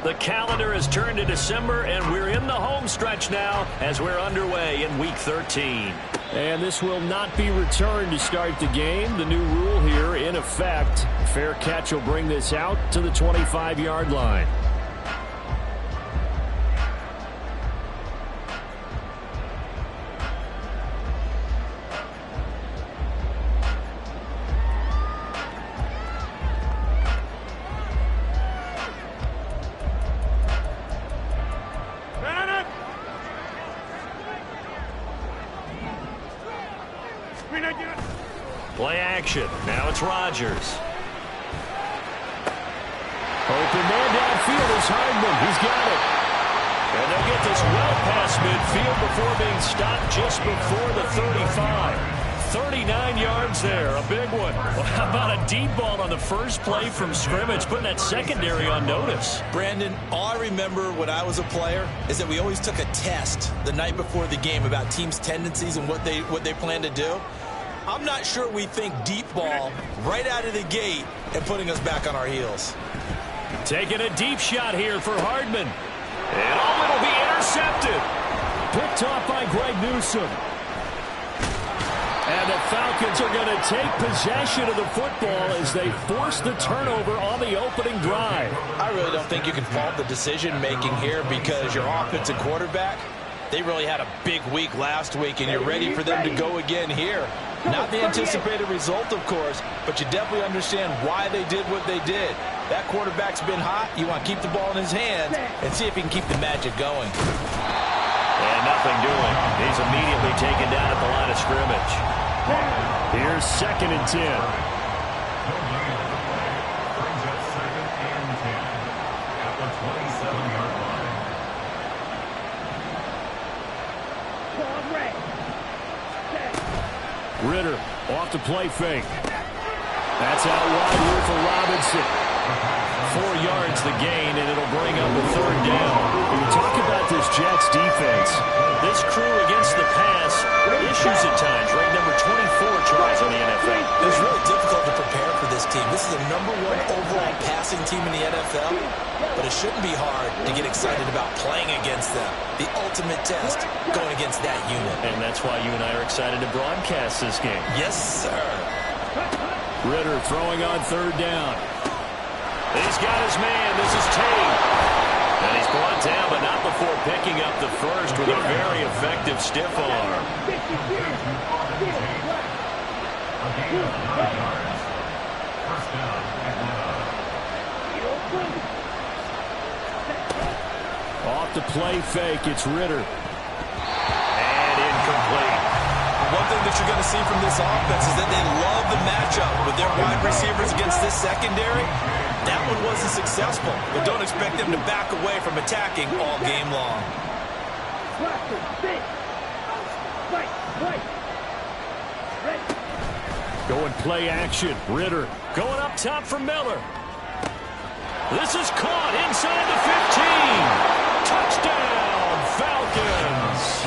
The calendar has turned to December, and we're in the home stretch now as we're underway in Week 13. And this will not be returned to start the game. The new rule here in effect. Fair catch will bring this out to the 25-yard line. Play action. Now it's Rodgers. Open man downfield is Hardman. He's got it. And they'll get this well past midfield before being stopped just before the 35. 39 yards there, a big one. Well, how about a deep ball on the first play from scrimmage, putting that secondary on notice? Brandon, all I remember when I was a player is that we always took a test the night before the game about teams' tendencies and what they plan to do. I'm not sure we think deep ball right out of the gate and putting us back on our heels. Taking a deep shot here for Hardman. And it'll be intercepted. Picked off by Greg Newsome. And the Falcons are going to take possession of the football as they force the turnover on the opening drive. I really don't think you can fault the decision-making here because your offensive quarterback, they really had a big week last week, and you're ready for them to go again here. Not the anticipated result, of course, but you definitely understand why they did what they did. That quarterback's been hot. You want to keep the ball in his hands and see if he can keep the magic going. And nothing doing. He's immediately taken down at the line of scrimmage. Here's 2nd and 10. Ritter off the play fake. That's out wide here for Robinson. 4 yards the gain, and it'll bring up a 3rd down. When you talk about this Jets defense, this crew against the pass, issues at times. Ranked number 24 tries in the NFL. It's really difficult to prepare for this team. This is the #1 overall passing team in the NFL, but it shouldn't be hard to get excited about playing against them. The ultimate test going against that unit. And that's why you and I are excited to broadcast this game. Yes, sir. Ritter throwing on 3rd down. He's got his man. This is Tate. And he's brought down, but not before picking up the first with a very effective stiff arm. Off the play fake, it's Ritter. And incomplete. One thing that you're going to see from this offense is that they love the matchup with their wide receivers against this secondary. That one wasn't successful, but don't expect them to back away from attacking all game long. Going play action, Ritter. Going up top for Miller. This is caught inside the 15. Touchdown, Falcons.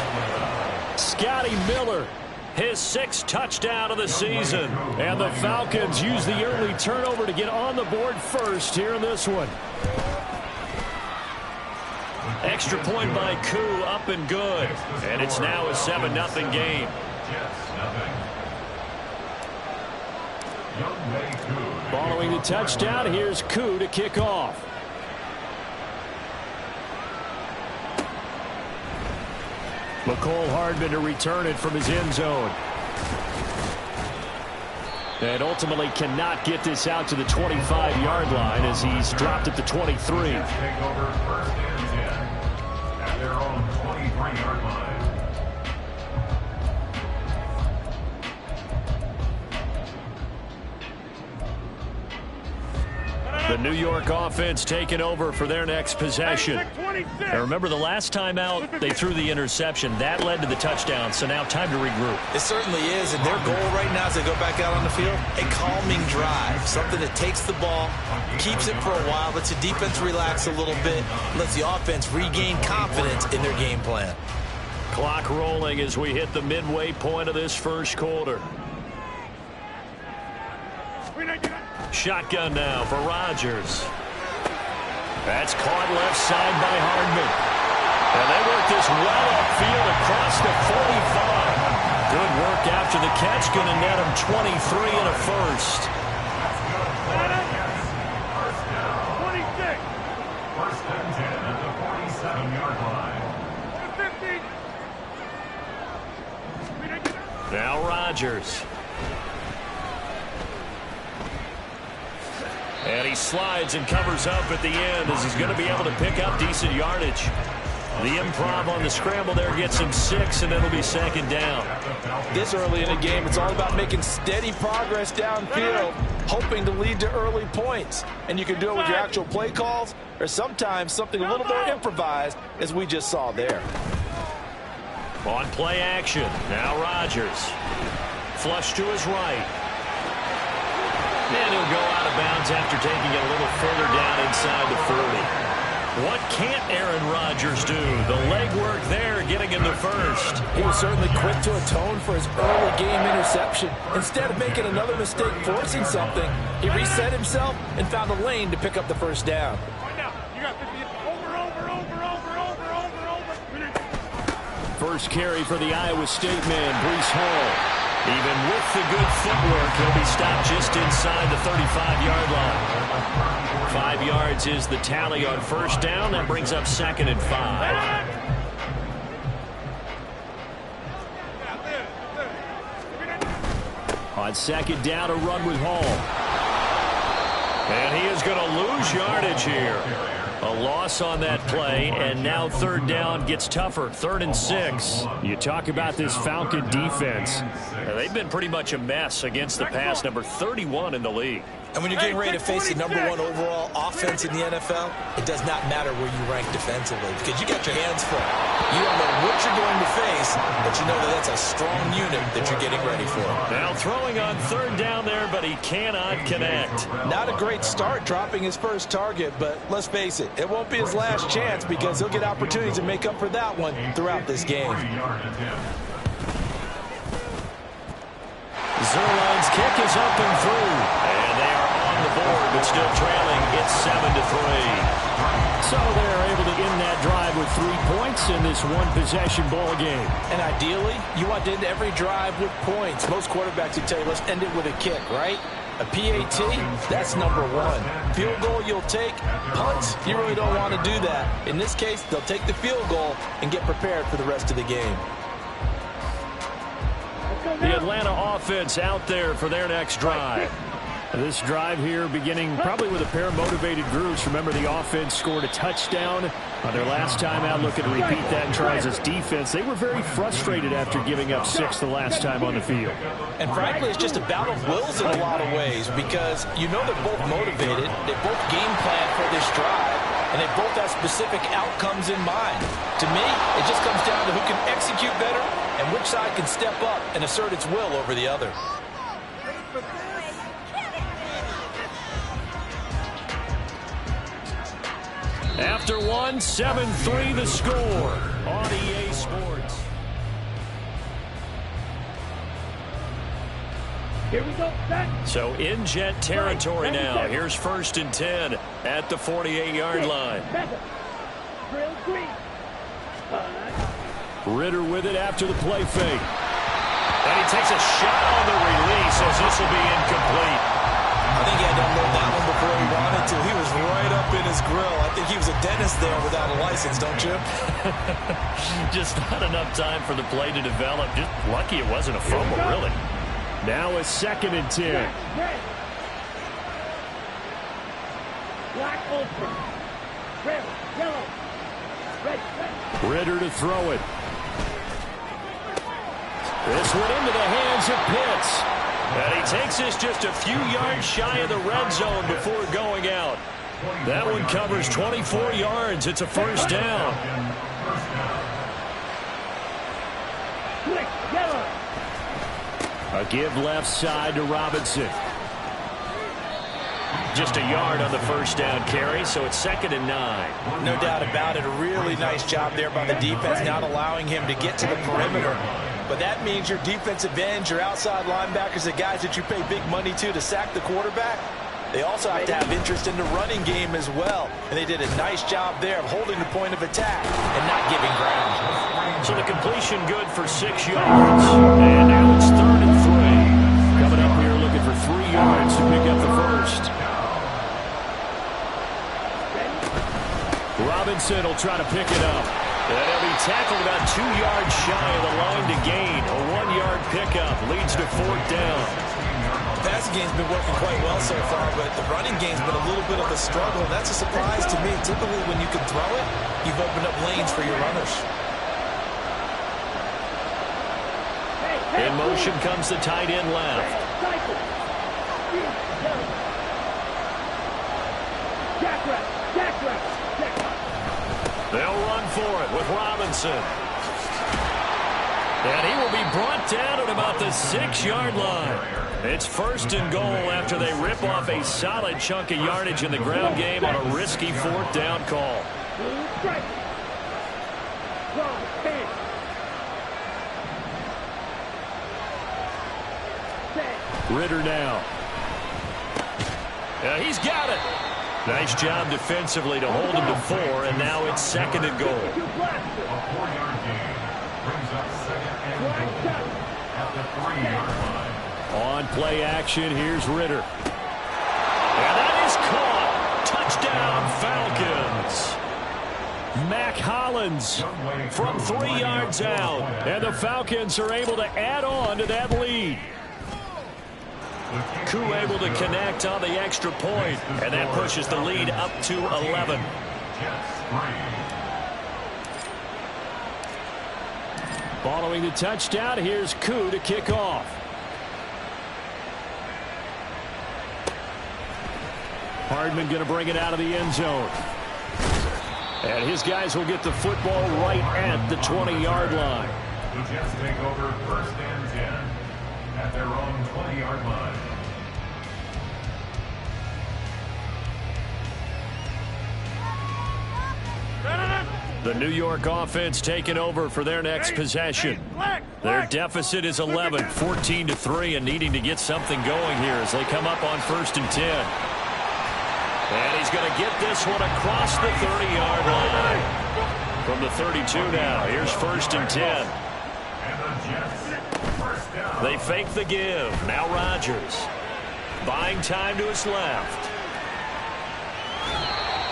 Scotty Miller. His 6th touchdown of the season. And the Falcons use the early turnover to get on the board first here in this one. Extra point by Koo, up and good. And it's now a 7-0 game. Following the touchdown, here's Koo to kick off. McCole Hardman to return it from his end zone. And ultimately cannot get this out to the 25-yard line as he's dropped at the 23. Take over 1st and 10 at their own 23-yard line. The New York offense taking over for their next possession. And remember, the last time out, they threw the interception. That led to the touchdown, so now time to regroup. It certainly is, and their goal right now as they go back out on the field, a calming drive, something that takes the ball, keeps it for a while, lets the defense relax a little bit, lets the offense regain confidence in their game plan. Clock rolling as we hit the midway point of this first quarter. Shotgun now for Rodgers. That's caught left side by Hardman. And they work this well upfield across the 45. Good work after the catch. Going to net him 23 and a first. First and 10 at the 47-yard line. Now Rodgers. And he slides and covers up at the end as he's going to be able to pick up decent yardage. The improv on the scramble there gets him 6, and it'll be second down. This early in the game, it's all about making steady progress downfield, hoping to lead to early points. And you can do it with your actual play calls, or sometimes something a little more improvised, as we just saw there. On play action, now Rodgers. Flush to his right. And he'll go out of bounds after taking it a little further down inside the 40. What can't Aaron Rodgers do? The legwork there getting him the first. He was certainly quick to atone for his early game interception. Instead of making another mistake forcing something, he reset himself and found a lane to pick up the first down. First carry for the Iowa State man, Breece Hall. Even with the good footwork, he'll be stopped just inside the 35-yard line. 5 yards is the tally on first down. That brings up 2nd and 5. On second down, a run with Hall. And he is going to lose yardage here. A loss on that play, and now third down gets tougher. 3rd and 6. You talk about this Falcon defense. They've been pretty much a mess against the pass, number 31 in the league. And when you're getting ready to face the #1 overall offense in the NFL, it does not matter where you rank defensively because you got your hands full. You don't know what you're going to face, but you know that that's a strong unit that you're getting ready for. Now throwing on third down there, but he cannot connect. Not a great start dropping his first target, but let's face it, it won't be his last chance because he'll get opportunities to make up for that one throughout this game. Zerline's kick is up and through. And they are on the board, but still trailing. It's 7-3. So they're able to end that drive with 3 points in this one-possession ball game. And ideally, you want to end every drive with points. Most quarterbacks would tell you, let's end it with a kick, right? A PAT, that's #1. Field goal you'll take. Punts, you really don't want to do that. In this case, they'll take the field goal and get prepared for the rest of the game. The Atlanta offense out there for their next drive. This drive here beginning probably with a pair of motivated groups. Remember, the offense scored a touchdown on their last time out. Looking to repeat that and try as defense. They were very frustrated after giving up 6 the last time on the field. And frankly, it's just a battle of wills in a lot of ways because you know they're both motivated. They both game plan for this drive, and they both have specific outcomes in mind. To me, it just comes down to who can execute better and which side can step up and assert its will over the other. After one, 7-3 the score on EA Sports. Here we go. So in Jet territory now. Here's 1st and 10 at the 48-yard line. Ritter with it after the play fake. And he takes a shot on the release as this will be incomplete. I think he had to unload that one before he wanted to. He was right up in his grill. I think he was a dentist there without a license, don't you? Just not enough time for the play to develop. Just lucky it wasn't a fumble, really. Now a 2nd and 10. Black open. Red, yellow. Red. Ritter to throw it. This went into the hands of Pitts. And he takes this just a few yards shy of the red zone before going out. That one covers 24 yards. It's a first down. A give left side to Robinson. Just a yard on the first down carry, so it's 2nd and 9. No doubt about it. A really nice job there by the defense, not allowing him to get to the perimeter. But that means your defensive ends, your outside linebackers, the guys that you pay big money to sack the quarterback, They also have to have interest in the running game as well. And they did a nice job there of holding the point of attack and not giving ground. So the completion good for 6 yards. And now it's 3rd and 3. Coming up here looking for 3 yards to pick up the first. Robinson will try to pick it up. And he'll be tackled about 2 yards shy of the line to gain. A 1-yard pickup leads to 4th down. The passing game's been working quite well so far, but the running game's been a little bit of a struggle. And that's a surprise to me. Typically, when you can throw it, you've opened up lanes for your runners. In motion comes the tight end left. They'll run for it with Robinson. And he will be brought down at about the 6-yard line. It's 1st and goal after they rip off a solid chunk of yardage in the ground game on a risky 4th down call. Ritter now. Yeah, he's got it. Nice job defensively to hold him to 4, and now it's 2nd and goal. A 4-yard gain brings up 2nd and goal at the 3-yard line. On play action, here's Ritter. And that is caught. Touchdown, Falcons. Mac Hollins from 3 yards out. And the Falcons are able to add on to that lead. Koo able to connect on the extra point, and that pushes the lead up to 11. Following the touchdown, here's Koo to kick off. Hardman going to bring it out of the end zone. And his guys will get the football right at the 20-yard line. The Jets take over 1st and 10 at their own 20-yard line. The New York offense taking over for their next possession. Their deficit is 11, 14-3, and needing to get something going here as they come up on 1st and 10. And he's going to get this one across the 30-yard line. From the 32 now, here's 1st and 10. They fake the give. Now Rodgers. Buying time to his left.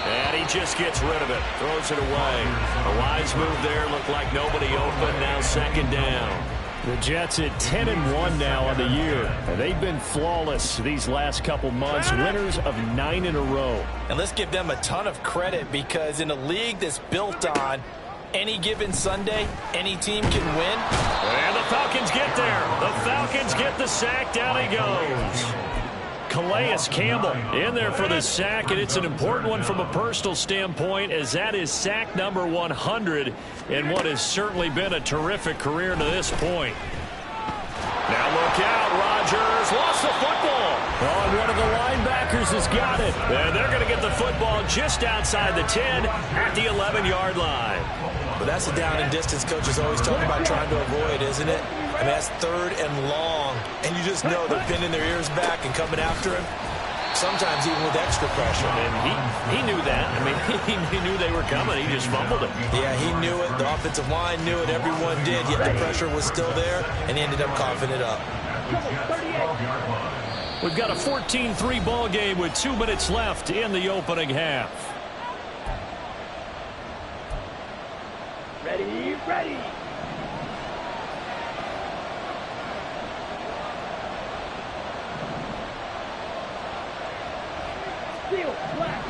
And he just gets rid of it. Throws it away. A wise move there. Looked like nobody open. Now 2nd down. The Jets at 10-1 now on the year. And they've been flawless these last couple months. Winners of 9 in a row. And let's give them a ton of credit because in a league that's built on any given Sunday, any team can win. And the Falcons get there. The Falcons get the sack. Down he goes. Calais Campbell in there for the sack, and it's an important one from a personal standpoint as that is sack number 100 in what has certainly been a terrific career to this point. Now look out, Rodgers lost the football. Oh, and one of the linebackers has got it. And they're going to get the football just outside the 10 at the 11-yard line. But that's a down and distance coaches always talk about trying to avoid, isn't it? I mean, that's 3rd and long, and you just know they're pinning their ears back and coming after him, sometimes even with extra pressure. And he knew that. I mean, he knew they were coming. He just fumbled it. Yeah, he knew it. The offensive line knew it. Everyone did, yet the pressure was still there, and he ended up coughing it up. We've got a 14-3 ball game with 2 minutes left in the opening half. Ready, ready. Seal, black.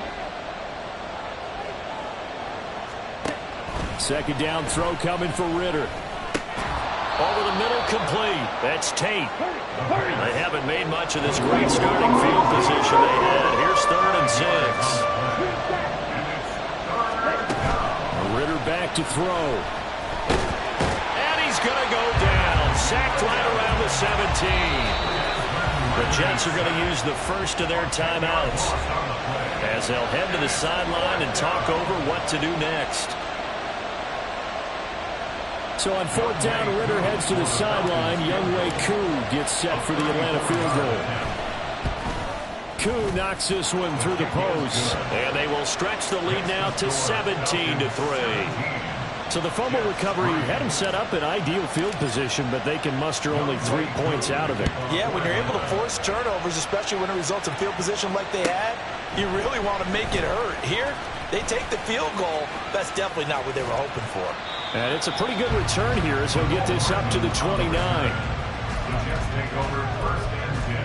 2nd down throw coming for Ritter. Over the middle, complete. That's Tate. They haven't made much of this great starting field position they had. Here's 3rd and 6. Ritter back to throw. And he's going to go down. Sacked right around the 17. The Jets are going to use the first of their timeouts as they'll head to the sideline and talk over what to do next. So on 4th down, Ritter heads to the sideline. Younghoe Koo gets set for the Atlanta field goal. Koo knocks this one through the post. And they will stretch the lead now to 17-3. So the fumble recovery had him set up in ideal field position, but they can muster only 3 points out of it. Yeah, when you're able to force turnovers, especially when it results in field position like they had, you really want to make it hurt. Here, they take the field goal. That's definitely not what they were hoping for. And it's a pretty good return here as he'll get this up to the 29. The Jets take over first and 10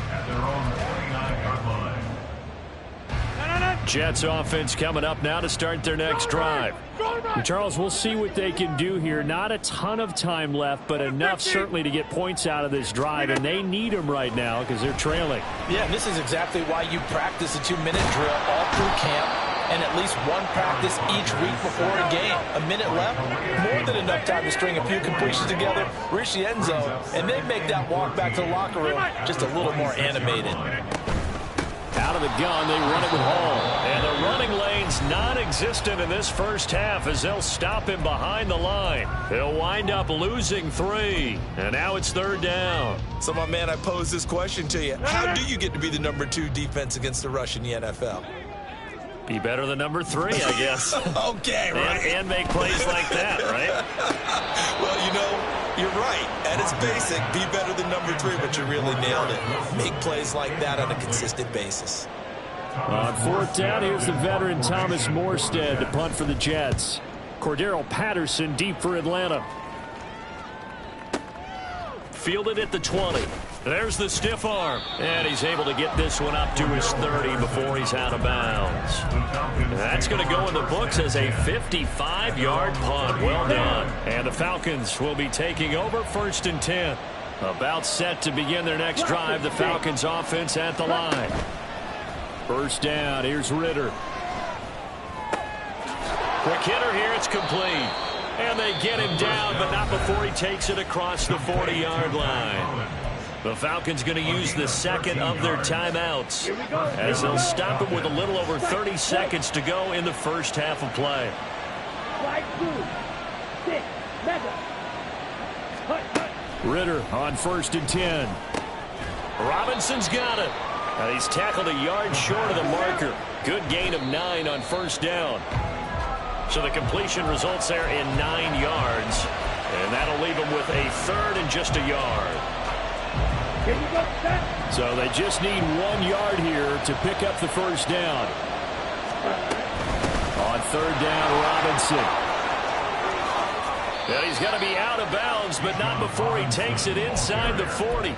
at their own 49-yard line. Jets offense coming up now to start their next drive. And Charles, we'll see what they can do here. Not a ton of time left, but enough certainly to get points out of this drive, and they need them right now because they're trailing. Yeah, and this is exactly why you practice a 2-minute drill all through camp and at least one practice each week before a game. A minute left, more than enough time to string a few completions together, reach the end zone, and then make that walk back to the locker room just a little more animated. Out of the gun, they run it with Hall. And the running lane's non-existent in this first half as they'll stop him behind the line. He'll wind up losing 3. And now it's third down. So, my man, I pose this question to you. How do you get to be the number 2 defense against the rush in the NFL? Be better than number 3, I guess. Okay, right. And make plays like that, right? Well, you know, you're right. At its basic, be better than number 3, but you really nailed it. Make plays like that on a consistent basis. On fourth down, here's the veteran Thomas Morstead to punt for the Jets. Cordero Patterson deep for Atlanta. Fielded at the 20. There's the stiff arm. And he's able to get this one up to his 30 before he's out of bounds. That's going to go in the books as a 55-yard punt. Well done. And the Falcons will be taking over first and 10. About set to begin their next drive. The Falcons offense at the line. First down, here's Ritter. Quick hitter here, it's complete. And they get him down, but not before he takes it across the 40-yard line. The Falcons going to use the second of their timeouts as they'll stop him with a little over 30 seconds to go in the first half of play. Ritter on first and 10. Robinson's got it. And he's tackled a yard short of the marker. Good gain of 9 on first down. So the completion results there in 9 yards. And that'll leave him with a third and just a yard. So they just need 1 yard here to pick up the first down. On third down, Robinson. And he's got to be out of bounds, but not before he takes it inside the 40.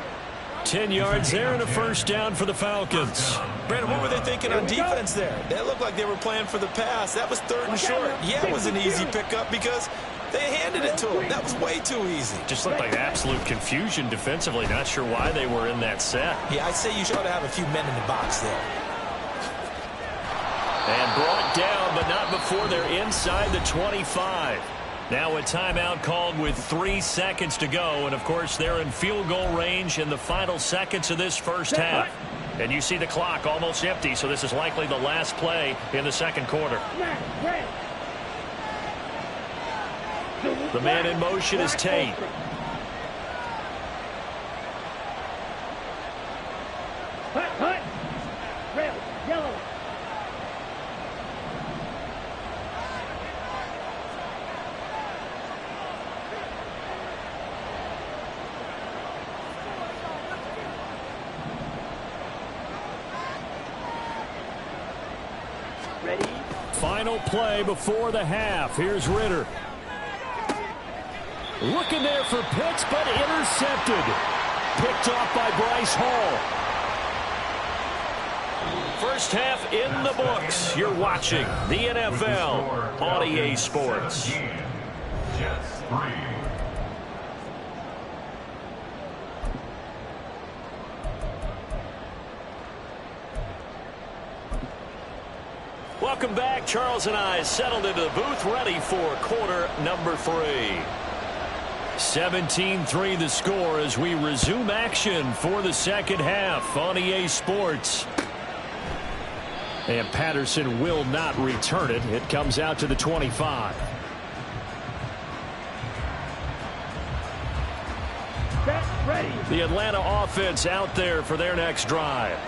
10 yards there and a first down for the Falcons. Brandon, what were they thinking on defense there? They looked like they were playing for the pass. That was third and short. Yeah, it was an easy pickup because they handed it to him. That was way too easy. Just looked like absolute confusion defensively. Not sure why they were in that set. Yeah, I'd say you should have a few men in the box there. And brought down, but not before they're inside the 25. Now a timeout called with 3 seconds to go. And, of course, they're in field goal range in the final seconds of this first half. And you see the clock almost empty, so this is likely the last play in the second quarter. The man in motion is Tate. Red, yellow. Ready? Final play before the half. Here's Ritter. Looking there for Pitts, but intercepted. Picked off by Bryce Hall. First half in the books. You're watching the NFL on EA Sports. Jets 3. Welcome back. Charles and I settled into the booth, ready for quarter number 3. 17-3 the score as we resume action for the second half on EA Sports. And Patterson will not return it. It comes out to the 25. Set, ready. The Atlanta offense out there for their next drive.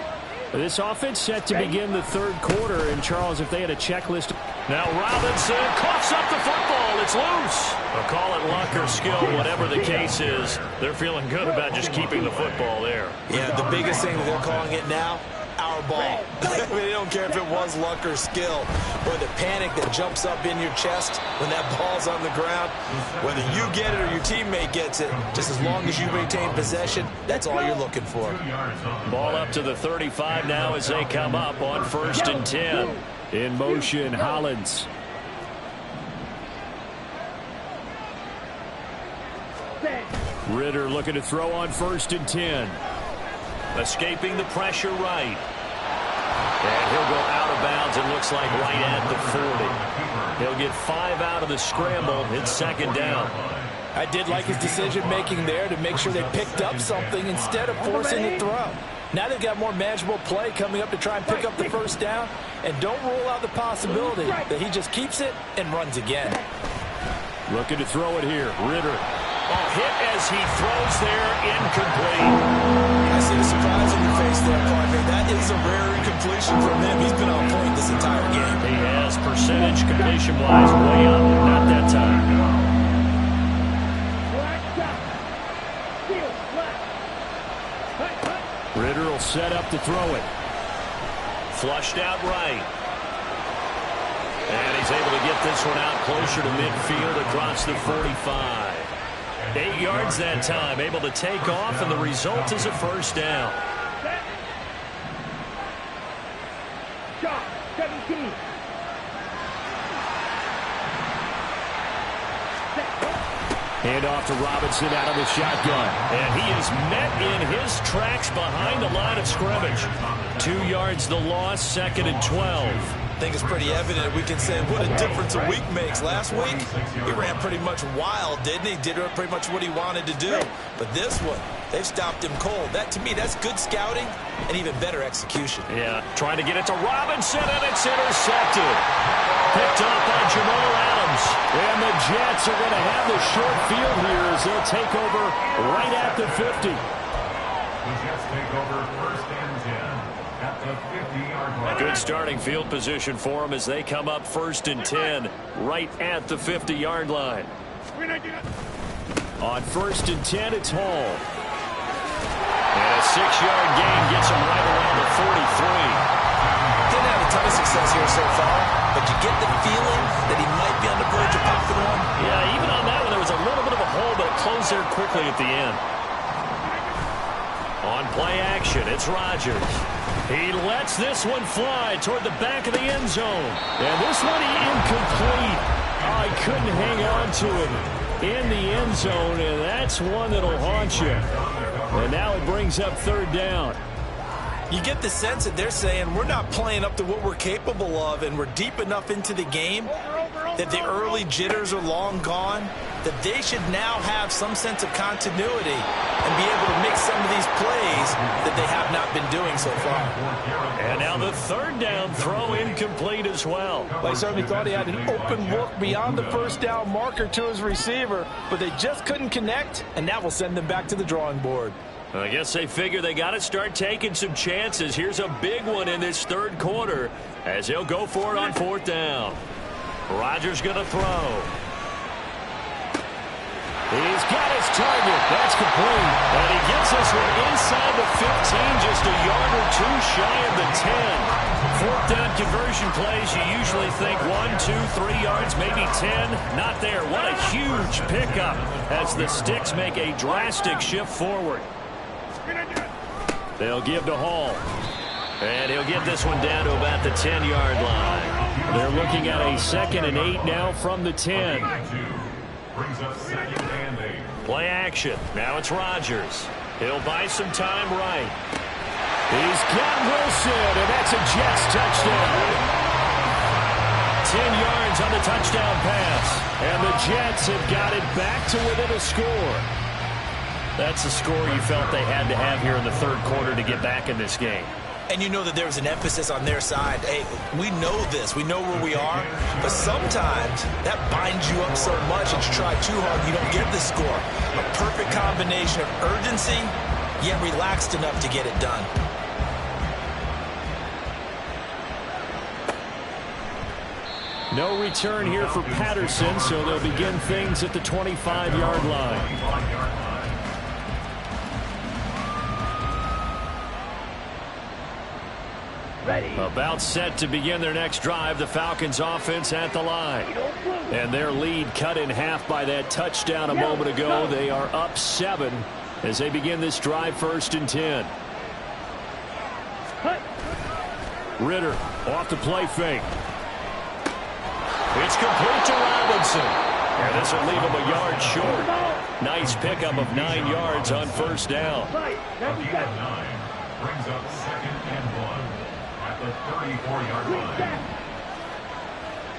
This offense set to begin the third quarter. And, Charles, if they had a checklist. Now Robinson coughs up the football. It's loose. I'll call it luck or skill, whatever the case is. They're feeling good about just keeping the football there. Yeah, the biggest thing that they're calling it now, our ball. I mean, they don't care if it was luck or skill, or the panic that jumps up in your chest when that ball's on the ground. Whether you get it or your teammate gets it, just as long as you maintain possession, that's all you're looking for. Ball up to the 35 now as they come up on 1st and 10. In motion, Hollins. Ritter looking to throw on 1st and 10. Escaping the pressure right. And he'll go out of bounds, it looks like right at the 40. He'll get 5 out of the scramble. It's 2nd down. I did like his decision-making there to make sure they picked up something instead of forcing the throw. Now they've got more manageable play coming up to try and pick up the 1st down. And don't rule out the possibility that he just keeps it and runs again. Looking to throw it here. Ritter. Oh, hit as he throws there, incomplete. I see the surprise on your face there, partner. That is a rare incompletion from him. He's been on point this entire game. He has percentage completion-wise way up. Not that time. Ritter will set up to throw it. Flushed out right. And he's able to get this one out closer to midfield across the 45. 8 yards that time, able to take off, and the result is a 1st down. Shot 17. Hand off to Robinson out of the shotgun. And he is met in his tracks behind the line of scrimmage. 2 yards the loss, 2nd and 12. I think it's pretty evident. We can say what a difference a week makes. Last week, he ran pretty much wild, didn't he? Did pretty much what he wanted to do. But this one, they've stopped him cold. That, to me, that's good scouting and even better execution. Yeah, trying to get it to Robinson, and it's intercepted. Picked up by Jamal Adams. And the Jets are going to have the short field here as they'll take over right at the 50. The Jets take over 1st and 10 at the 50-yard line. A good starting field position for them as they come up 1st and 10 right at the 50-yard line. On 1st and 10, it's Hall. And a 6-yard gain gets him right around the 43. Didn't have a ton of success here so far, but you get the feeling that he might be on the verge of popping one. Yeah, even on that one, there was a little bit of a hole, but it closed there quickly at the end. On play action, it's Rodgers. He lets this one fly toward the back of the end zone. And this one incomplete. Oh, he couldn't hang on to it in the end zone, and that's one that'll haunt you. And now it brings up 3rd down. You get the sense that they're saying we're not playing up to what we're capable of, and we're deep enough into the game that the early jitters are long gone, that they should now have some sense of continuity and be able to make some of these plays that they have not been doing so far. And now the 3rd down throw incomplete as well. They certainly thought he had an open look beyond the 1st down marker to his receiver, but they just couldn't connect, and that will send them back to the drawing board. I guess they figure they got to start taking some chances. Here's a big one in this 3rd quarter as he'll go for it on 4th down. Rodgers going to throw. He's got his target. That's complete. And he gets this one inside the 15, just a yard or 2 shy of the 10. 4th down conversion plays, you usually think 1, 2, 3 yards, maybe 10. Not there. What a huge pickup as the Sticks make a drastic shift forward. They'll give to Hall. And he'll get this one down to about the 10-yard line. They're looking at a 2nd and 8 now from the 10. Brings up 2nd and 8. Play action. Now it's Rodgers. He'll buy some time right. He's got Wilson, and that's a Jets touchdown. 10 yards on the touchdown pass. And the Jets have got it back to within a score. That's the score you felt they had to have here in the 3rd quarter to get back in this game. And you know that there was an emphasis on their side. Hey, we know this. We know where we are. But sometimes that binds you up so much that you try too hard, you don't get the score. A perfect combination of urgency, yet relaxed enough to get it done. No return here for Patterson, so they'll begin things at the 25-yard line. Ready. About set to begin their next drive, the Falcons offense at the line. And their lead cut in half by that touchdown a moment ago. They are up 7 as they begin this drive, 1st and 10. Ritter off the play fake. It's complete to Robinson. And this will leave him a yard short. Nice pickup of 9 yards on 1st down. Brings up 2nd and 1 at the 34-yard line.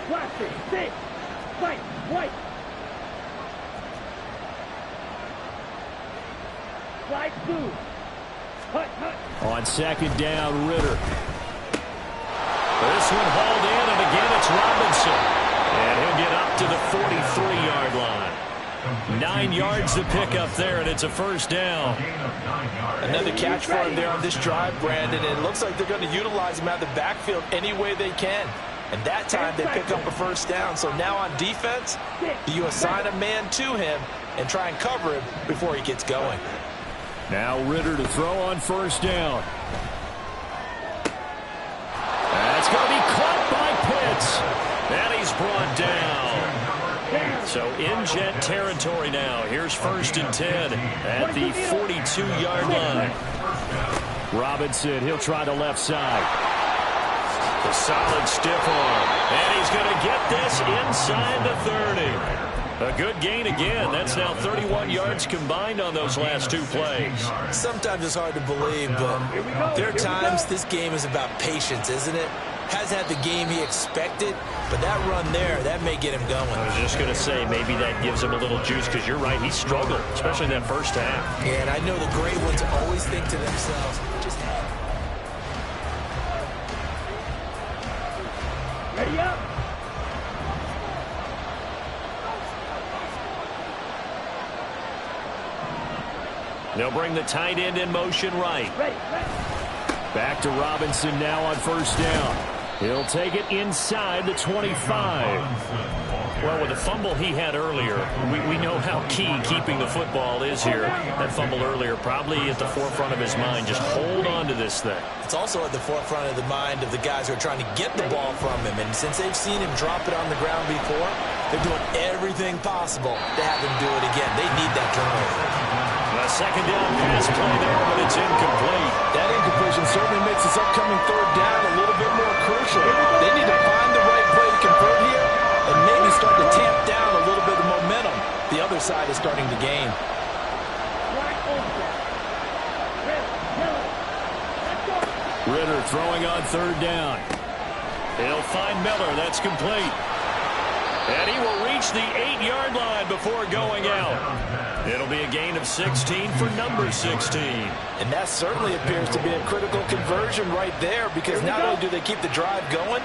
Plastic, stick, fight, white. Slide through. Hut, hut. On 2nd down, Ritter. This one hauled in, and again it's Robinson. And he'll get up to the 43-yard line. 9 yards to pick up there, and it's a 1st down. Another catch for him there on this drive, Brandon. And it looks like they're going to utilize him out of the backfield any way they can. And that time they pick up a 1st down. So now on defense, you assign a man to him and try and cover him before he gets going. Now Ritter to throw on 1st down. That's going to be caught by Pitts. And he's brought down. So in Jet territory now. Here's 1st and 10 at the 42-yard line. Robinson, he'll try the left side. The solid stiff arm. And he's going to get this inside the 30. A good gain again. That's now 31 yards combined on those last 2 plays. Sometimes it's hard to believe, but there are times this game is about patience, isn't it? Hasn't had the game he expected, but that run there, that may get him going. I was just going to say, maybe that gives him a little juice, because you're right, he struggled, especially in that 1st half. Yeah, and I know the great ones always think to themselves, just Ready up. They'll bring the tight end in motion right. Ready. Back to Robinson now on 1st down. He'll take it inside the 25. Well, with the fumble he had earlier, we know how key keeping the football is here. That fumble earlier probably at the forefront of his mind. Just hold on to this thing. It's also at the forefront of the mind of the guys who are trying to get the ball from him. And since they've seen him drop it on the ground before, they're doing everything possible to have him do it again. They need that turnover. A 2nd down pass play there, but it's incomplete. That incompletion certainly makes this upcoming 3rd down a little bit more crucial. They need to find the right play to convert here and maybe start to tamp down a little bit of momentum. The other side is starting to gain. Ritter throwing on 3rd down. He'll find Miller. That's complete. And he will reach the 8-yard line before going out. It'll be a gain of 16 for number 16. And that certainly appears to be a critical conversion right there, because not only do they keep the drive going,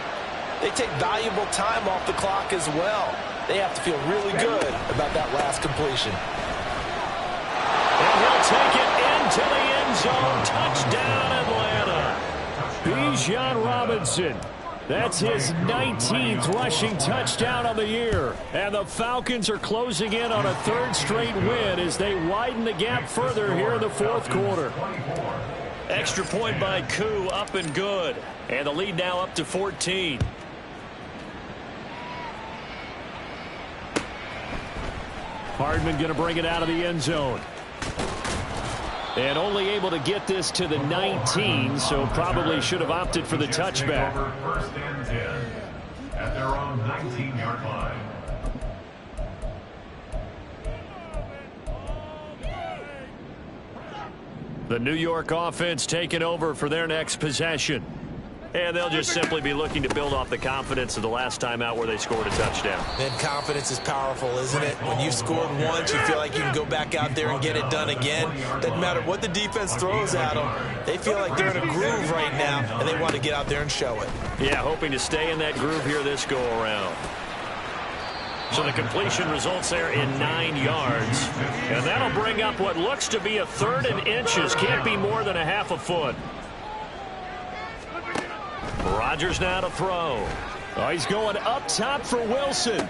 they take valuable time off the clock as well. They have to feel really good about that last completion. And he'll take it into the end zone. Touchdown, Atlanta. Bijan Robinson. That's his 19th rushing touchdown of the year. And the Falcons are closing in on a 3rd straight win as they widen the gap further here in the 4th quarter. Extra point by Koo, up and good. And the lead now up to 14. Hardman going to bring it out of the end zone. And only able to get this to the 19, so probably should have opted for the touchback. 1st and 10 at their own 19-yard line. The New York offense taking over for their next possession. And they'll just simply be looking to build off the confidence of the last time out where they scored a touchdown. And confidence is powerful, isn't it? When you've scored once, you feel like you can go back out there and get it done again. Doesn't matter what the defense throws at them. They feel like they're in a groove right now, and they want to get out there and show it. Yeah, hoping to stay in that groove here this go-around. So the completion results there in 9 yards. And that'll bring up what looks to be a 3rd and inches. Can't be more than a half a foot. Rodgers now to throw. Oh, he's going up top for Wilson.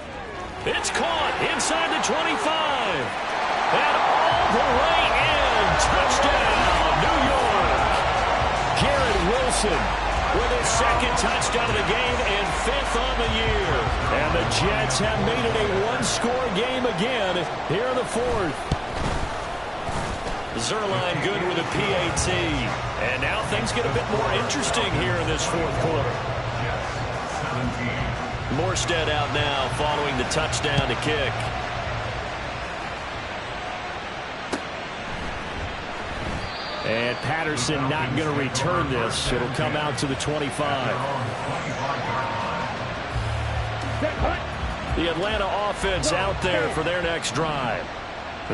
It's caught inside the 25. And all the way in. Touchdown, New York. Garrett Wilson with his second touchdown of the game and 5th on the year. And the Jets have made it a one-score game again here in the 4th. Zerline good with a PAT. And now things get a bit more interesting here in this 4th quarter. Morstead out now following the touchdown to kick. And Patterson not going to return this. It'll come out to the 25. The Atlanta offense out there for their next drive.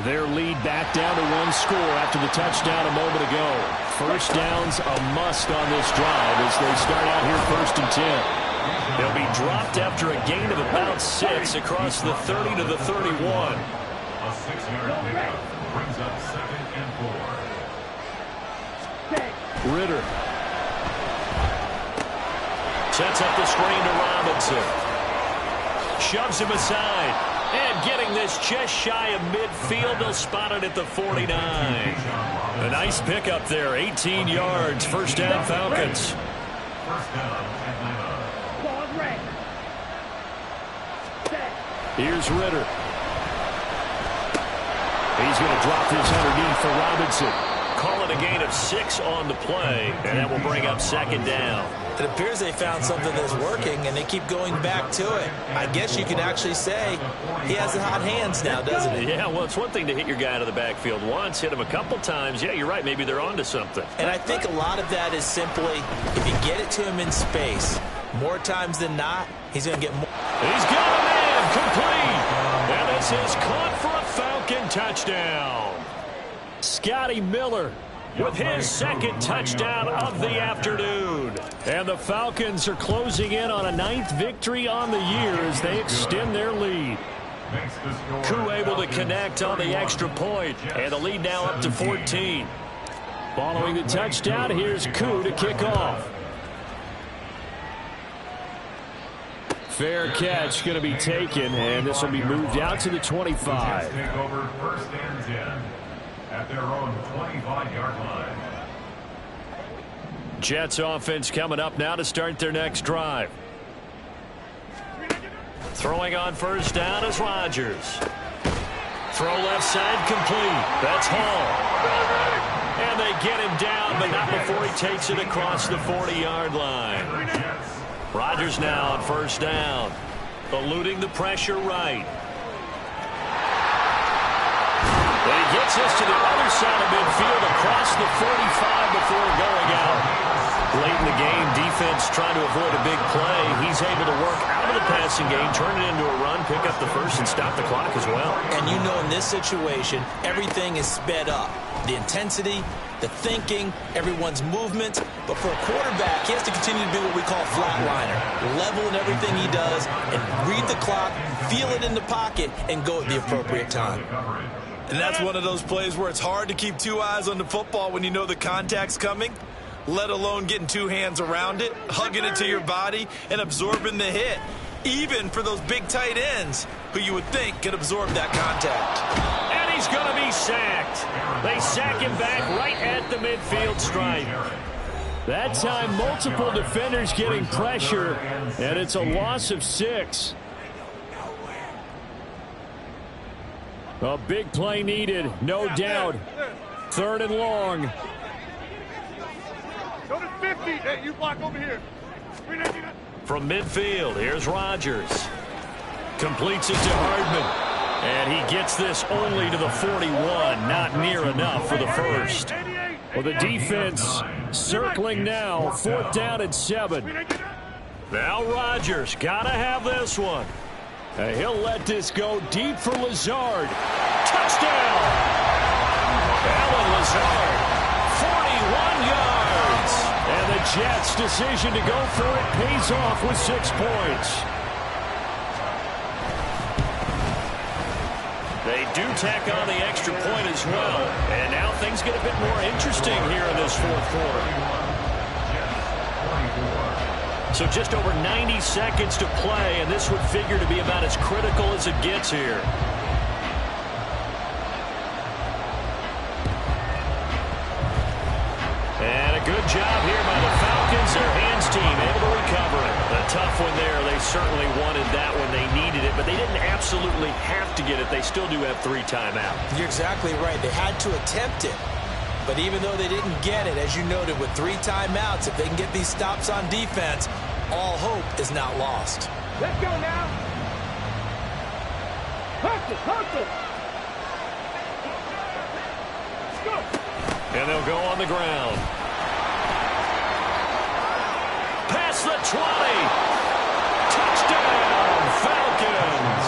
Their lead back down to 1 score after the touchdown a moment ago. First down's a must on this drive as they start out here 1st and 10. They'll be dropped after a gain of about 6 across the 30 to the 31. A 6-yard pickup brings up 2nd and 4. Ritter sets up the screen to Robinson. Shoves him aside. And getting this just shy of midfield, they'll spot it at the 49. A nice pickup there, 18 yards, first down Falcons. First down, Atlanta. Here's Ritter. He's going to drop this underneath for Robinson. Call it a gain of 6 on the play, and that will bring up 2nd down. It appears they found something that's working, and they keep going back to it. I guess you can actually say he has the hot hands now, doesn't he? Yeah, well, it's one thing to hit your guy out of the backfield once, hit him a couple times. Yeah, you're right. Maybe they're onto something. And I think a lot of that is simply if you get it to him in space, more times than not, he's going to get more. He's got a man complete. And this is caught for a Falcon touchdown. Scotty Miller with his 2nd touchdown of the afternoon. And the Falcons are closing in on a 9th victory on the year as they extend their lead. Koo able to connect on the extra point, and the lead now up to 14. Following the touchdown, here's Koo to kick off. Fair catch going to be taken, and this will be moved out to the 25. Take over 1st and 10 at their own 25-yard line. Jets offense coming up now to start their next drive. Throwing on first down is Rodgers. Throw left side complete. That's Hall. And they get him down, but not before he takes it across the 40-yard line. Rodgers now on first down. Eluding the pressure right. And he gets us to the other side of midfield across the 45 before going out. Late in the game, defense trying to avoid a big play. He's able to work out of the passing game, turn it into a run, pick up the first, and stop the clock as well. And you know in this situation, everything is sped up. The intensity, the thinking, everyone's movement. But for a quarterback, he has to continue to be what we call a flatliner. Level in everything he does and read the clock, feel it in the pocket, and go at the appropriate time. And that's one of those plays where it's hard to keep 2 eyes on the football when you know the contact's coming, let alone getting 2 hands around it, hugging it to your body, and absorbing the hit, even for those big tight ends who you would think could absorb that contact. And he's going to be sacked. They sack him back right at the midfield stripe. That time, multiple defenders getting pressure, and it's a loss of 6. A big play needed, no doubt. 3rd and long. Go to 50. Hey, you block over here. From midfield, here's Rodgers. Completes it to Hardman. And he gets this only to the 41. Not near enough for the first. Well, the defense circling now. 4th down and 7. Now Rodgers got to have this one. He'll let this go deep for Lazard. Touchdown! Allen Lazard, 41 yards. And the Jets' decision to go for it pays off with 6 points. They do tack on the extra point as well. And now things get a bit more interesting here in this 4th quarter. So just over 90 seconds to play, and this would figure to be about as critical as it gets here. And a good job here by the Falcons. Their hands team able to recover it. A tough one there. They certainly wanted that when they needed it, but they didn't absolutely have to get it. They still do have 3 timeouts. You're exactly right. They had to attempt it. But even though they didn't get it, as you noted, with 3 timeouts, if they can get these stops on defense, all hope is not lost. Let's go now. Hustle, hustle. Let's go. And they'll go on the ground. Past the 20. Touchdown, Falcons.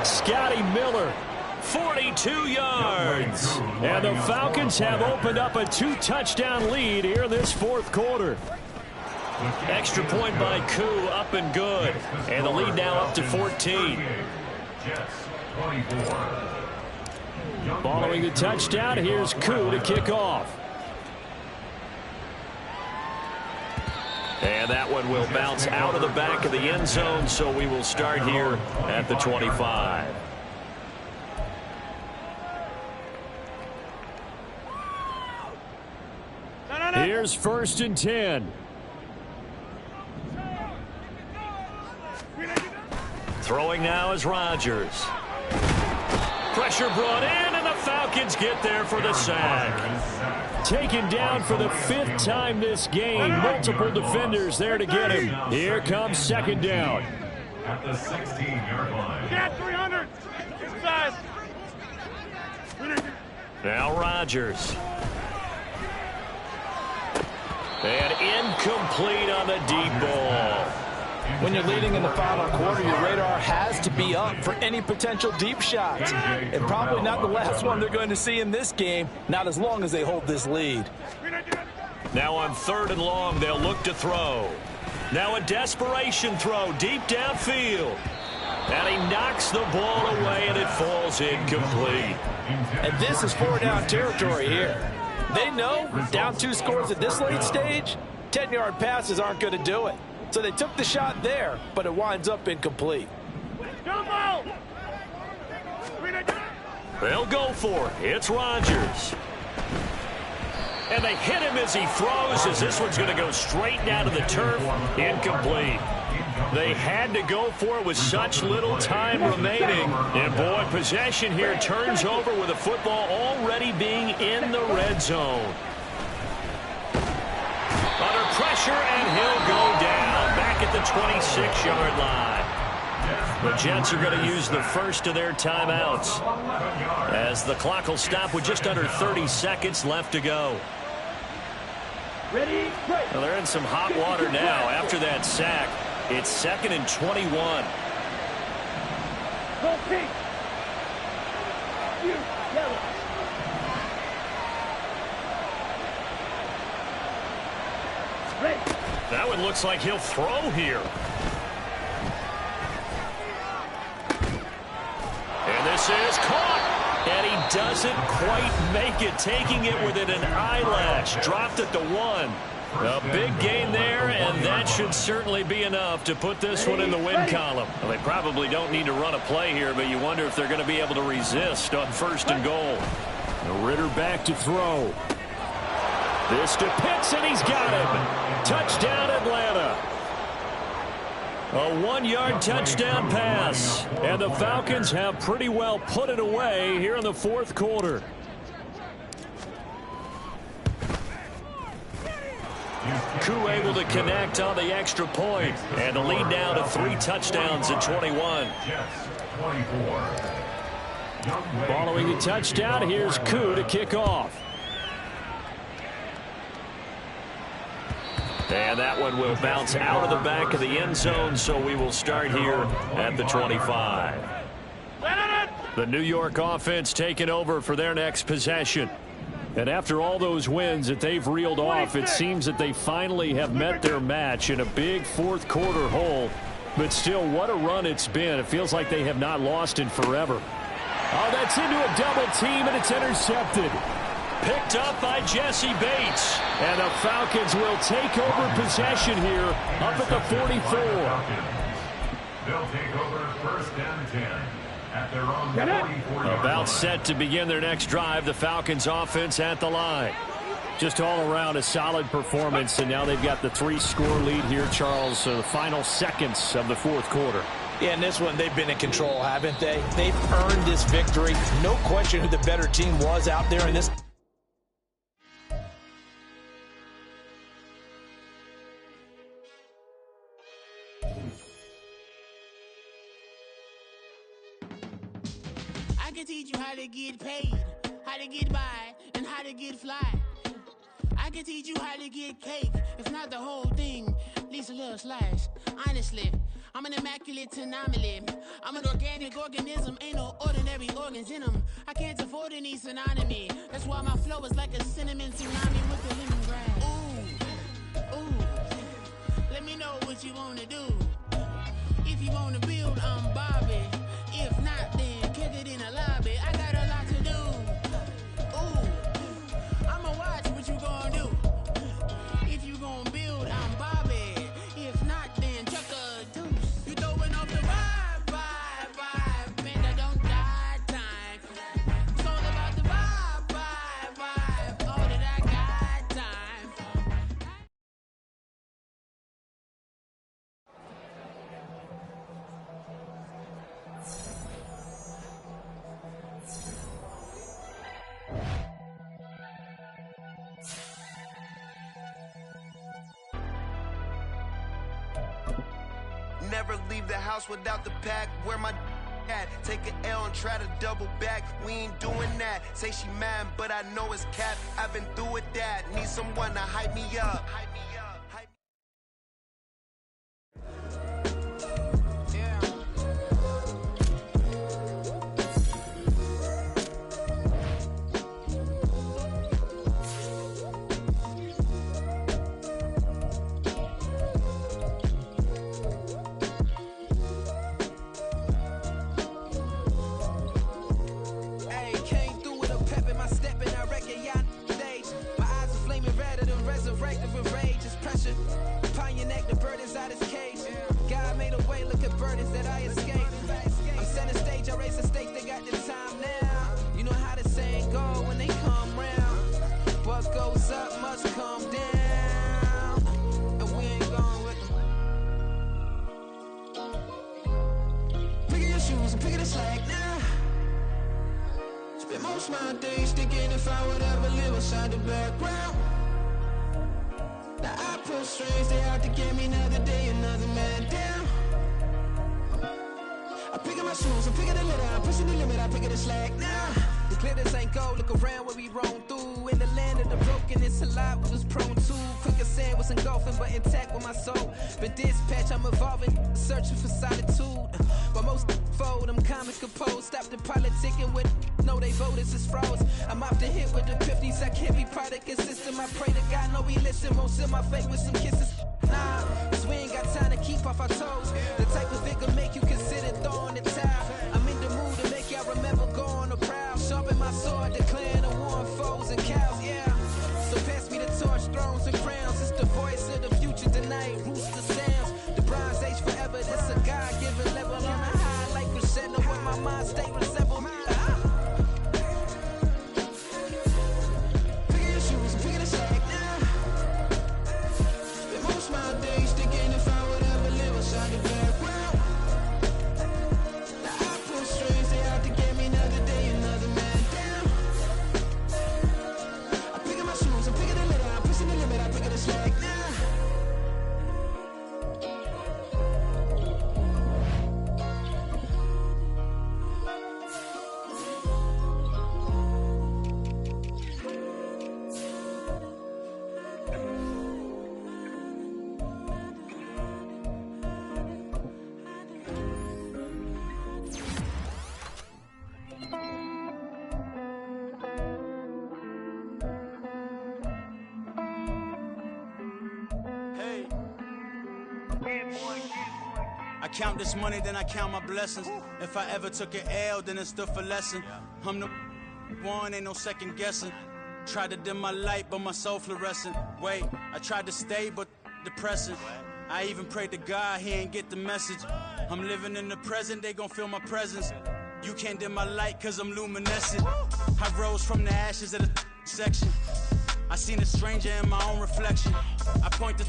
Scotty Miller, 42 yards. And the Falcons have opened up a 2-touchdown lead here in this 4th quarter. Extra point by Koo, up and good. And the lead now up to 14. Following the touchdown, here's Koo to kick off. And that one will bounce out of the back of the end zone, so we will start here at the 25. Here's 1st and 10. Throwing now is Rodgers. Pressure brought in, and the Falcons get there for the sack. Taken down for the 5th time this game. Multiple defenders there to get him. Here comes 2nd down. At the 16-yard line. Get 300. Inside. Now Rodgers. And incomplete on the deep ball. When you're leading in the final quarter, your radar has to be up for any potential deep shots. And probably not the last one they're going to see in this game, not as long as they hold this lead. Now on 3rd and long, they'll look to throw. Now a desperation throw deep downfield. And he knocks the ball away, and it falls incomplete. And this is 4-down territory here. They know down 2 scores at this late stage, 10-yard passes aren't going to do it. So they took the shot there, but it winds up incomplete. They'll go for it. It's Rodgers. And they hit him as he throws, as this one's going to go straight down to the turf. Incomplete. They had to go for it with such little time remaining. And boy, possession here turns over with the football already being in the red zone. Under pressure, and he'll go down back at the 26-yard line. The Jets are going to use the first of their timeouts, as the clock will stop with just under 30 seconds left to go. Ready, well, they're in some hot water now after that sack. It's 2nd and 21. go pink. You, yellow. That one looks like he'll throw here. And this is caught. And he doesn't quite make it, taking it within an eyelash. Dropped at the 1. A big gain there, and that should certainly be enough to put this one in the win column. Well, they probably don't need to run a play here, but you wonder if they're going to be able to resist on 1st and goal. Ritter back to throw. This to Pitts, and he's got him. Touchdown, Atlanta. A 1-yard touchdown pass. And the Falcons have pretty well put it away here in the 4th quarter. Koo able to connect on the extra point. And the lead now to 3 touchdowns at 21. Following the touchdown, here's Koo to kick off. And that one will bounce out of the back of the end zone, so we will start here at the 25. The New York offense taking over for their next possession. And after all those wins that they've reeled off, it seems that they finally have met their match in a big 4th quarter hole. But still, what a run it's been. It feels like they have not lost in forever. Oh, that's into a double team, and it's intercepted. Picked up by Jesse Bates. And the Falcons will take over possession here up at the 44. They'll take over first and 10 at their own 44-yard About line. set to begin their next drive. The Falcons offense at the line. Just all around a solid performance, and now they've got the 3-score lead here, Charles, the final seconds of the fourth quarter. Yeah, in this one, they've been in control, haven't they? They've earned this victory. No question who the better team was out there in this. I can teach you how to get paid, how to get by, and how to get fly. I can teach you how to get cake, if not the whole thing, at least a little slice. Honestly, I'm an immaculate anomaly. I'm an organic organism, ain't no ordinary organs in them. I can't afford any synonymy. That's why my flow is like a cinnamon tsunami with the lemongrass. Ooh, ooh, let me know what you wanna do. If you wanna build, I'm Bobby. If not, then kick it in the lobby. I got a lot to do. Ooh, I'ma watch what you gonna do. If you gonna build, I'm Bobby. If not, then chuck a deuce. You throwing off the vibe, man, I don't die time. It's all about the vibe, all that I got time. Never leave the house without the pack. Where my at? Take an L and try to double back. We ain't doing that. Say she mad, but I know it's cap. I've been through with that. Need someone to hype me up. Hype me up. Hype Hey, came through with a pep in my step and I reckon y'all stage. My eyes are flaming redder than resurrected with rage. It's pressure upon your neck, the bird is out his cage. God made a way, look at burdens that I escaped. I'm setting stage, I raise the stakes, they got the time now. You know how the saying go when they come round. What goes up must come down. And we ain't going with them. Picking your shoes and picking the slack now. Spend most of my days thinking if I would ever live inside the background. Now I pull strings, they out to get me another day, another man down. I'm picking my shoes, I'm picking the litter, I'm pushing the limit, I'm picking the slack now. The glitters ain't gold, look around where we roam through. In the land of the broken, it's a lot we was prone to. Quick as sand was engulfing, but intact with my soul. Been dispatched, I'm evolving, searching for solitude. But most fold, I'm calm and composed. Stop the politicking with no, they voters is frauds. I'm off the hit with the 50s, I can't be product and system. I pray to God, no, he listen, won't seal my face with some kisses. Nah, cause we ain't got time to keep off our toes. The type of vigor make you consider throwing the towel. I'm in the mood to make y'all remember going to proud. Sharpen my sword, declaring the war on foes and cows, yeah. So pass me the torch, thrones and crowns. It's the voice of the future tonight, rooster sounds. The bronze age forever, this a God-given level. On a high like crescendo when my mind state resemble. Picking your shoes and picking the slack now. Spend most of my days thinking if I would ever live inside the background. Now I pull strings, they out to get me another day, another man down. I'm picking my shoes, I'm picking the litter, I'm pushing the limit, I'm picking the slack now. I count this money, then I count my blessings. If I ever took an L, then it stood for lesson. I'm the one, ain't no second guessing. Tried to dim my light, but my soul fluorescent. Wait, I tried to stay, but depressing. I even prayed to God, he ain't get the message. I'm living in the present, they gon' feel my presence. You can't dim my light, cause I'm luminescent. I rose from the ashes of the section. I seen a stranger in my own reflection. I point the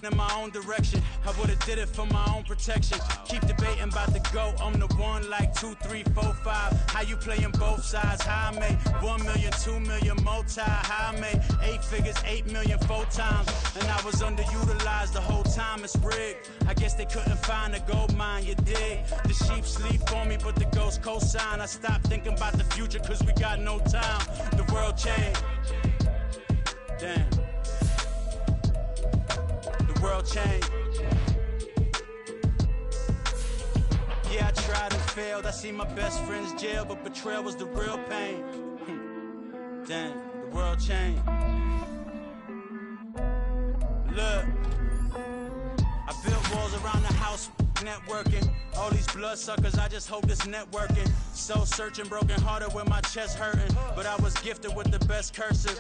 in my own direction. I would've did it for my own protection. Keep debating about the GOAT. I'm the one like 2, 3, 4, 5. How you playing both sides? How I made 1 million, 2 million, multi. How I made 8 figures, 8 million, 4 times. And I was underutilized the whole time. It's rigged. I guess they couldn't find a gold mine, you dig? The sheep sleep on me, but the ghost co-sign. I stopped thinking about the future, cause we got no time. The world changed. Damn. The world changed. Yeah, I tried and failed. I see my best friends jail, but betrayal was the real pain. Damn, the world changed. Look, I built walls around the house, networking. All these bloodsuckers, I just hope this networking. Soul searching, broken hearted with my chest hurting. But I was gifted with the best cursive.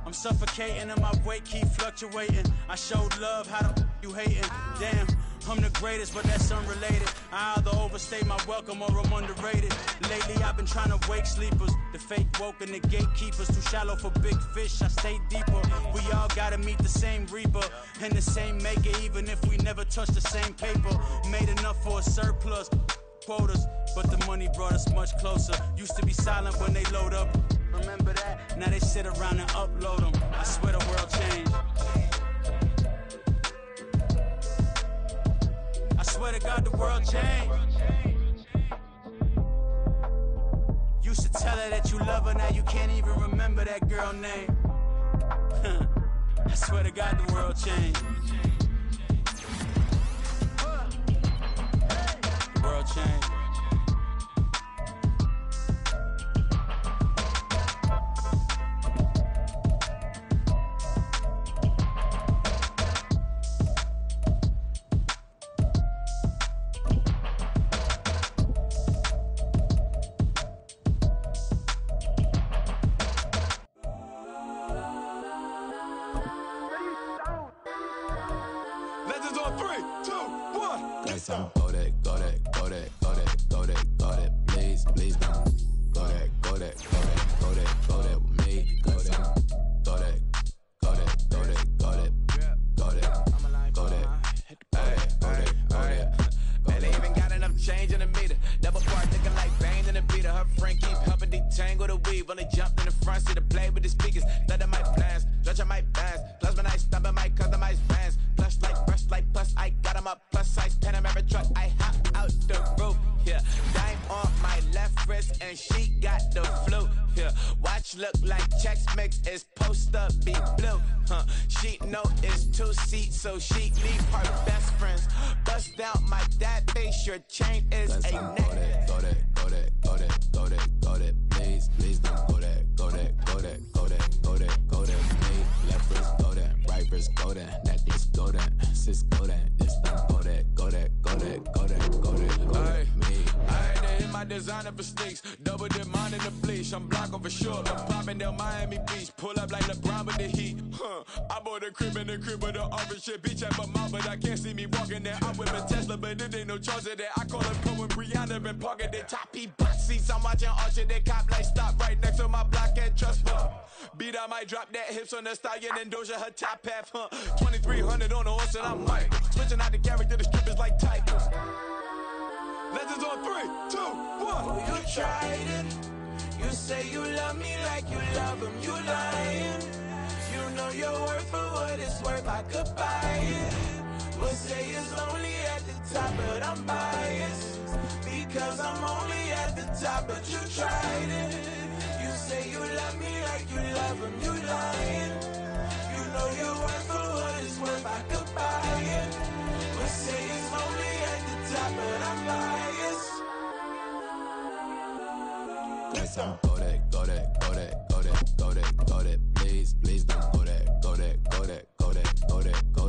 I'm suffocating and my weight keep fluctuating. I showed love, how the you hating? Damn, I'm the greatest, but that's unrelated. I either overstay my welcome or I'm underrated. Lately I've been trying to wake sleepers. The fake woke and the gatekeepers. Too shallow for big fish, I stay deeper. We all gotta meet the same reaper and the same maker, even if we never touch the same paper. Made enough for a surplus quotas, but the money brought us much closer. Used to be silent when they load up. Remember that? Now they sit around and upload them. I swear the world changed. I swear to God the world changed. Used to tell her that you love her, now you can't even remember that girl name. I swear to God the world changed. The world changed. So she leave her best friends. Bust down my dad face, your chain is a neck. Go that, please, don't go that, me, left wrist go that, right wrist go that, that this go that, sis go that, this don't go that, me. I had to hit my designer for sneaks, double dip mine in the bleach. I'm blocking for sure, I'm popping down Miami Beach, pull up like LeBron with the heat. I bought a crib in the crib with the office shit. Bitch at my mouth, but I can't see me walking there. I'm with a Tesla, but it ain't no charge of that. I call it Pro and Brianna been parking the top P bus seats. I'm watching Archer, they cop like stop right next to my block at Trust Bar. Beat, I might drop that hips on the stallion and Doja her top half, 2300 on the horse and I'm Mike. Switching out the character, the strippers like Tigers. Legends on 3, 2, 1. You tried it. You say you love me like you love him. You lying. You know your worth for what it's worth. I could buy it. We'll say it's lonely at the top, but I'm biased because I'm only at the top. But you tried it. You say you love me like you love him. You lying. You know your worth for what it's worth. I could buy it. We'll say it's lonely at the top, but I'm biased. That's on go that, please don't go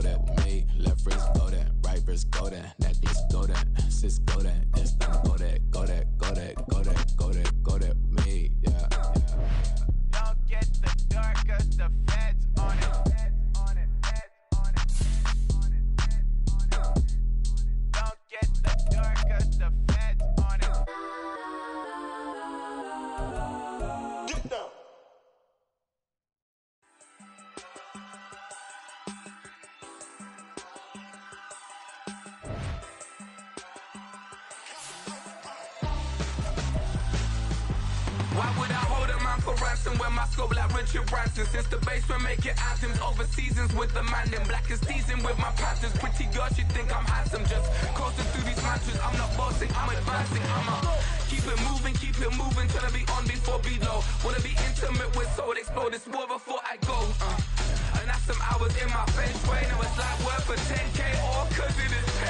that, with me, left wrist go that, right wrist go that, that this go that, sis go that, this don't go that, with me, yeah. Don't get the Messing with my scope like Richard Branson. Since the basement making anthems over seasons with the man. Them black is teasing with my panthers. Pretty girl, she think I'm handsome. Just coasting through these mantras. I'm not bossing, I'm advancing. Keep it moving, trying to be on before below. Wanna be intimate with soul, explore this war before I go. And that's some hours in my bench. Now it's like work for 10K, all cause it is